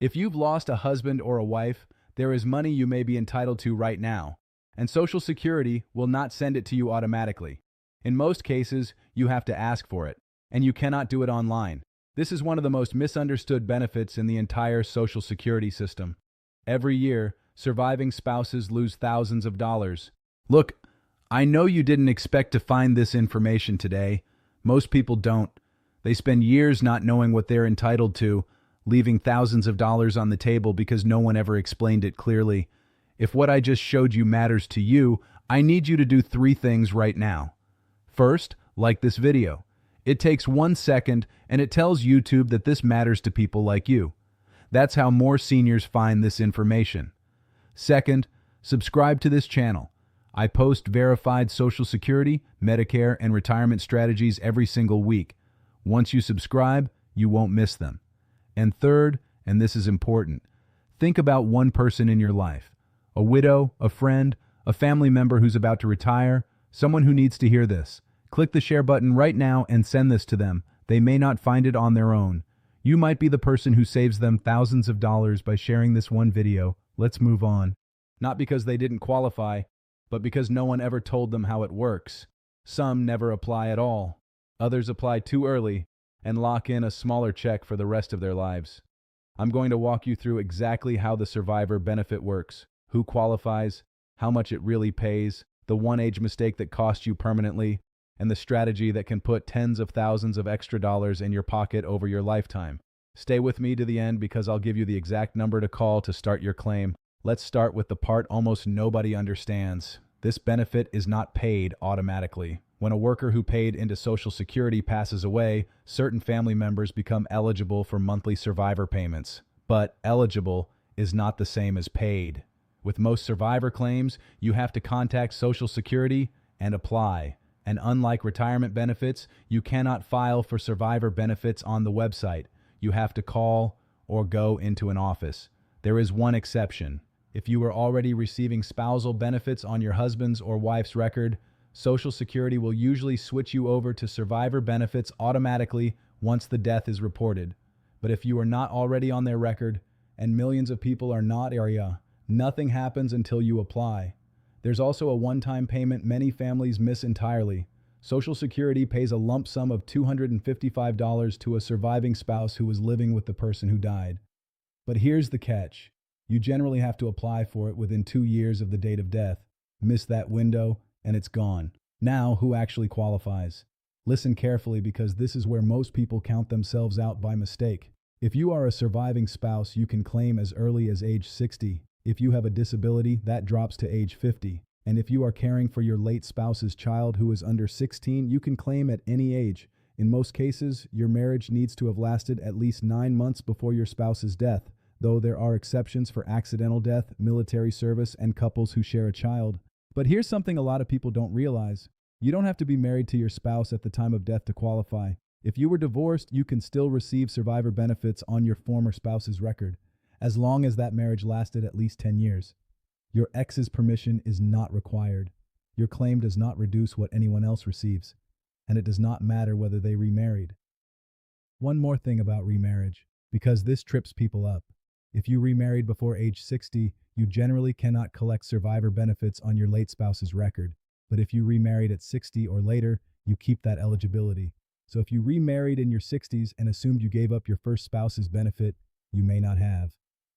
If you've lost a husband or a wife, there is money you may be entitled to right now, and Social Security will not send it to you automatically. In most cases, you have to ask for it, and you cannot do it online. This is one of the most misunderstood benefits in the entire Social Security system. Every year, surviving spouses lose thousands of dollars. Look, I know you didn't expect to find this information today. Most people don't. They spend years not knowing what they're entitled to, leaving thousands of dollars on the table because no one ever explained it clearly. If what I just showed you matters to you, I need you to do 3 things right now. First, like this video. It takes 1 second and it tells YouTube that this matters to people like you. That's how more seniors find this information. Second, subscribe to this channel. I post verified Social Security, Medicare, and retirement strategies every single week. Once you subscribe, you won't miss them. And third, and this is important, think about one person in your life. A widow, a friend, a family member who's about to retire, someone who needs to hear this. Click the share button right now and send this to them. They may not find it on their own. You might be the person who saves them thousands of dollars by sharing this one video. Let's move on. Not because they didn't qualify, but because no one ever told them how it works. Some never apply at all. Others apply too early and lock in a smaller check for the rest of their lives. I'm going to walk you through exactly how the survivor benefit works, who qualifies, how much it really pays, the one age mistake that costs you permanently, and the strategy that can put tens of thousands of extra dollars in your pocket over your lifetime. Stay with me to the end because I'll give you the exact number to call to start your claim. Let's start with the part almost nobody understands. This benefit is not paid automatically. When a worker who paid into Social Security passes away, certain family members become eligible for monthly survivor payments. But eligible is not the same as paid. With most survivor claims, you have to contact Social Security and apply. And unlike retirement benefits, you cannot file for survivor benefits on the website. You have to call or go into an office. There is one exception. If you are already receiving spousal benefits on your husband's or wife's record, Social Security will usually switch you over to survivor benefits automatically once the death is reported. But if you are not already on their record, and millions of people are not, nothing happens until you apply. There's also a one-time payment many families miss entirely. Social Security pays a lump sum of $255 to a surviving spouse who was living with the person who died. But here's the catch. You generally have to apply for it within 2 years of the date of death. Miss that window, and it's gone. Now, who actually qualifies? Listen carefully because this is where most people count themselves out by mistake. If you are a surviving spouse, you can claim as early as age 60. If you have a disability, that drops to age 50. And if you are caring for your late spouse's child who is under 16, you can claim at any age. In most cases, your marriage needs to have lasted at least 9 months before your spouse's death, though there are exceptions for accidental death, military service, and couples who share a child. But here's something a lot of people don't realize. You don't have to be married to your spouse at the time of death to qualify. If you were divorced, you can still receive survivor benefits on your former spouse's record, as long as that marriage lasted at least 10 years. Your ex's permission is not required. Your claim does not reduce what anyone else receives, and it does not matter whether they remarried. One more thing about remarriage, because this trips people up. If you remarried before age 60, you generally cannot collect survivor benefits on your late spouse's record. But if you remarried at 60 or later, you keep that eligibility. So if you remarried in your 60s and assumed you gave up your first spouse's benefit, you may not have.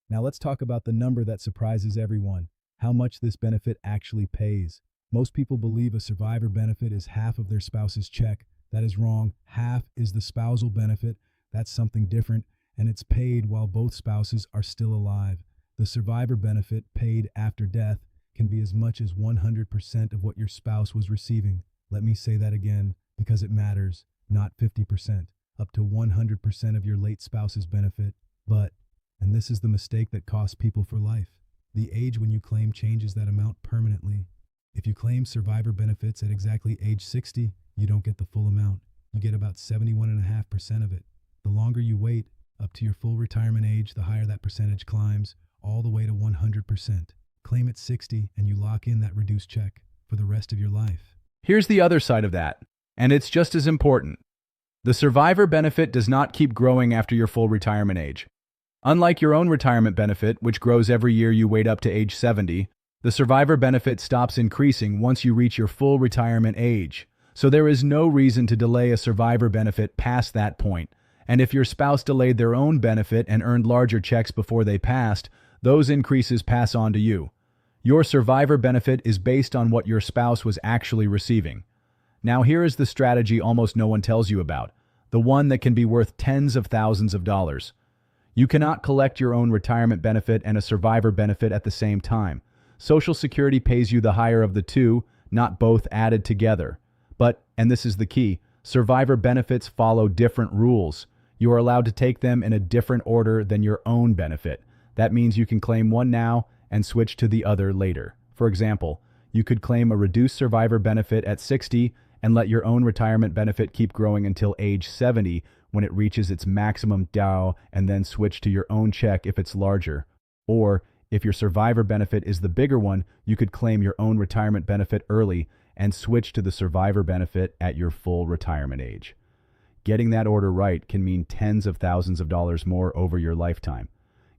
Now let's talk about the number that surprises everyone, how much this benefit actually pays. Most people believe a survivor benefit is half of their spouse's check. That is wrong. Half is the spousal benefit. That's something different, and it's paid while both spouses are still alive. The survivor benefit paid after death can be as much as 100% of what your spouse was receiving. Let me say that again, because it matters, not 50%, up to 100% of your late spouse's benefit. But, and this is the mistake that costs people for life, the age when you claim changes that amount permanently. If you claim survivor benefits at exactly age 60, you don't get the full amount. You get about 71.5% of it. The longer you wait, up to your full retirement age, the higher that percentage climbs, all the way to 100%. Claim at 60 and you lock in that reduced check for the rest of your life. Here's the other side of that, and it's just as important. The survivor benefit does not keep growing after your full retirement age. Unlike your own retirement benefit, which grows every year you wait up to age 70, the survivor benefit stops increasing once you reach your full retirement age. So there is no reason to delay a survivor benefit past that point. And if your spouse delayed their own benefit and earned larger checks before they passed, those increases pass on to you. Your survivor benefit is based on what your spouse was actually receiving. Now here is the strategy almost no one tells you about, the one that can be worth tens of thousands of dollars. You cannot collect your own retirement benefit and a survivor benefit at the same time. Social Security pays you the higher of the two, not both added together. But, and this is the key, survivor benefits follow different rules. You are allowed to take them in a different order than your own benefit. That means you can claim one now and switch to the other later. For example, you could claim a reduced survivor benefit at 60 and let your own retirement benefit keep growing until age 70 when it reaches its maximum DAO, and then switch to your own check if it's larger. Or, if your survivor benefit is the bigger one, you could claim your own retirement benefit early and switch to the survivor benefit at your full retirement age. Getting that order right can mean tens of thousands of dollars more over your lifetime.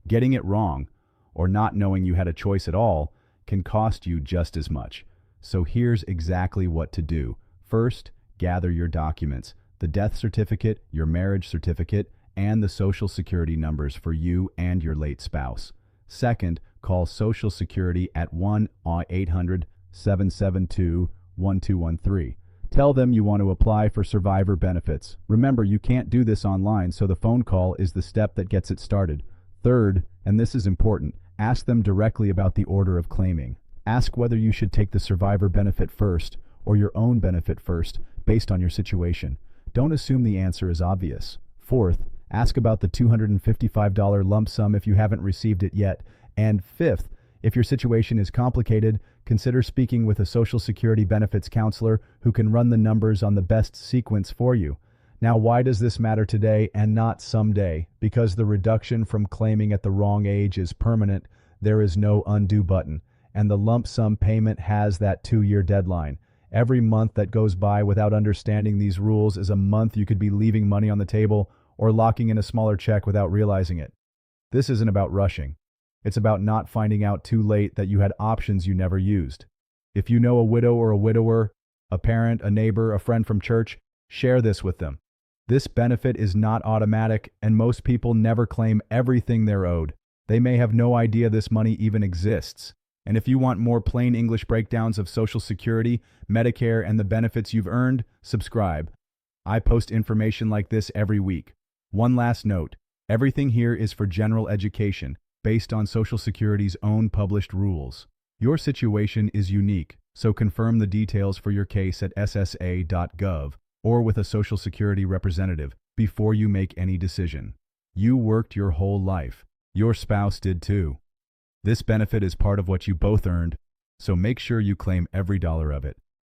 Getting it wrong, or not knowing you had a choice at all, can cost you just as much. So here's exactly what to do. First, gather your documents, the death certificate, your marriage certificate, and the Social Security numbers for you and your late spouse. Second, call Social Security at 1-800-772-1213. Tell them you want to apply for survivor benefits. Remember, you can't do this online, so the phone call is the step that gets it started. Third, and this is important, ask them directly about the order of claiming. Ask whether you should take the survivor benefit first or your own benefit first, based on your situation. Don't assume the answer is obvious. Fourth, ask about the $255 lump sum if you haven't received it yet. And fifth, if your situation is complicated, consider speaking with a Social Security benefits counselor who can run the numbers on the best sequence for you. Now, why does this matter today and not someday? Because the reduction from claiming at the wrong age is permanent. There is no undo button, and the lump sum payment has that 2-year deadline. Every month that goes by without understanding these rules is a month you could be leaving money on the table or locking in a smaller check without realizing it. This isn't about rushing. It's about not finding out too late that you had options you never used. If you know a widow or a widower, a parent, a neighbor, a friend from church, share this with them. This benefit is not automatic, and most people never claim everything they're owed. They may have no idea this money even exists. And if you want more plain English breakdowns of Social Security, Medicare, and the benefits you've earned, subscribe. I post information like this every week. One last note, everything here is for general education, based on Social Security's own published rules. Your situation is unique, so confirm the details for your case at SSA.gov or with a Social Security representative before you make any decision. You worked your whole life. Your spouse did too. This benefit is part of what you both earned, so make sure you claim every dollar of it.